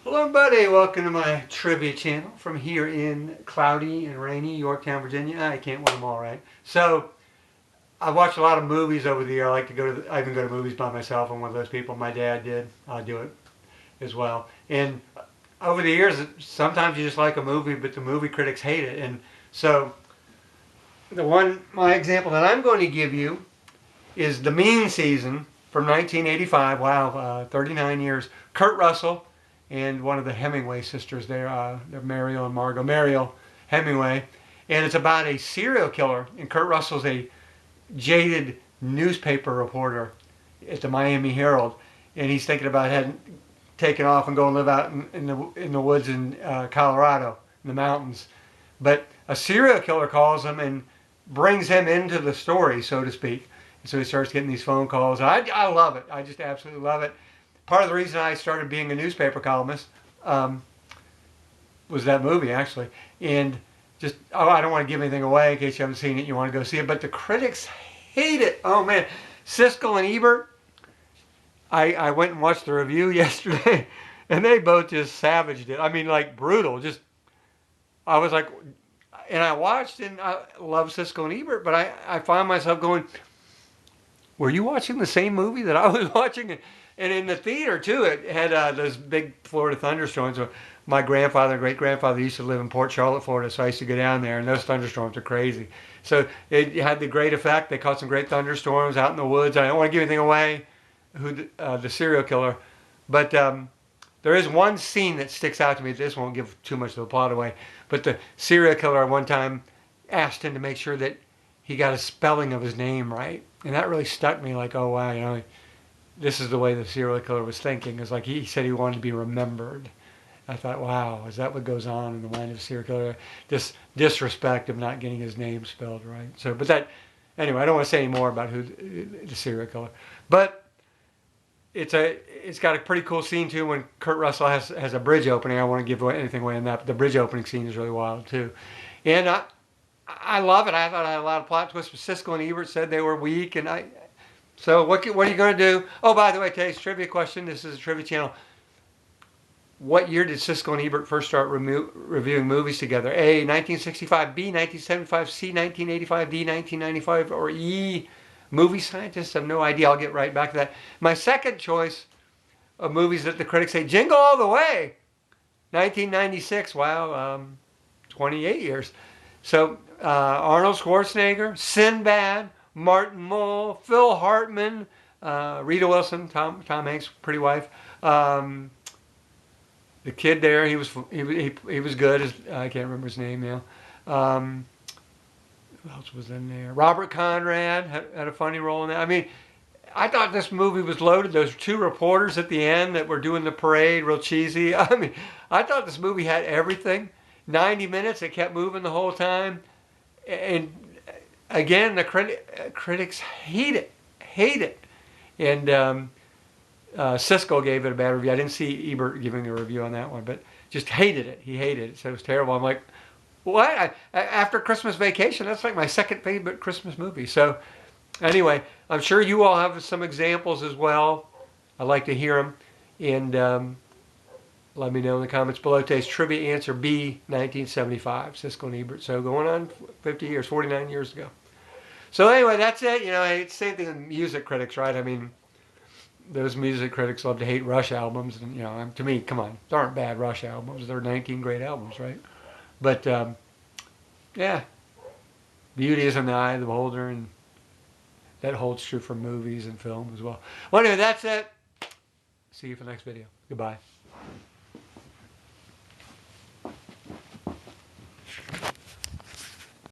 Hello everybody, welcome to my trivia channel from here in cloudy and rainy Yorktown, Virginia. I can't win them all right. So, I watched a lot of movies over the year. I like to go to, I even go to movies by myself. I'm one of those people. My dad did. I do it as well. And over the years, sometimes you just like a movie, but the movie critics hate it. And so, my example that I'm going to give you is The Mean Season from 1985. Wow, 39 years. Kurt Russell and one of the Hemingway sisters there. They're Mariel and Margot. Mariel Hemingway. And it's about a serial killer. And Kurt Russell's a jaded newspaper reporter at the Miami Herald. And he's thinking about heading, taking off and going live out in the woods in Colorado, in the mountains. But a serial killer calls him and brings him into the story, so to speak. And so he starts getting these phone calls. I love it. I just absolutely love it. Part of the reason I started being a newspaper columnist was that movie, actually. And just, I don't want to give anything away in case you haven't seen it, you want to go see it. But the critics hate it. Oh, man. Siskel and Ebert, I went and watched the review yesterday, and they both just savaged it. I mean, like, brutal. Just, I was like, and I watched, and I love Siskel and Ebert, but I find myself going, were you watching the same movie that I was watching? And in the theater, too, it had those big Florida thunderstorms. My grandfather and great-grandfather used to live in Port Charlotte, Florida, so I used to go down there, and those thunderstorms are crazy. So it had the great effect. They caught some great thunderstorms out in the woods. I don't want to give anything away, who the serial killer. But there is one scene that sticks out to me. This won't give too much of the plot away. But the serial killer at one time asked him to make sure that he got a spelling of his name right. And that really stuck me, like, oh, wow, you know, this is the way the serial killer was thinking. It's like he said he wanted to be remembered. I thought, wow, is that what goes on in the mind of a serial killer? This disrespect of not getting his name spelled right. So, but that, anyway, I don't want to say any more about who the serial killer. But it's got a pretty cool scene too when Kurt Russell has a bridge opening. I don't want to give anything away on that, but the bridge opening scene is really wild too. And I love it. I thought I had a lot of plot twists. But Siskel and Ebert said they were weak, and So what are you going to do? Oh, by the way, today's trivia question. This is a trivia channel. What year did Siskel and Ebert first start reviewing movies together? A, 1965, B, 1975, C, 1985, D, 1995, or E, movie scientists? I have no idea. I'll get right back to that. My second choice of movies that the critics say, Jingle All the Way, 1996. Wow, 28 years. So Arnold Schwarzenegger, Sinbad, Martin Mull, Phil Hartman, Rita Wilson, Tom Hanks' pretty wife. The kid there, he was good. I can't remember his name now. Who else was in there? Robert Conrad had a funny role in that. I mean, I thought this movie was loaded. Those two reporters at the end that were doing the parade, real cheesy. I mean, I thought this movie had everything. 90 minutes, it kept moving the whole time. And again, the critics hate it. And Siskel gave it a bad review. I didn't see Ebert giving a review on that one, but just hated it. He hated it. Said it was terrible. I'm like, what? After Christmas Vacation, that's like my second favorite Christmas movie. So anyway, I'm sure you all have some examples as well. I'd like to hear them. And let me know in the comments below. Today's trivia answer B, 1975, Siskel and Ebert. So going on 50 years, 49 years ago. So anyway, that's it. You know, it's the same thing with music critics, right? I mean, those music critics love to hate Rush albums. And, you know, to me, come on, there aren't bad Rush albums. There are 19 great albums, right? But, yeah, beauty is in the eye of the beholder, and that holds true for movies and film as well. Well, anyway, that's it. See you for the next video. Goodbye.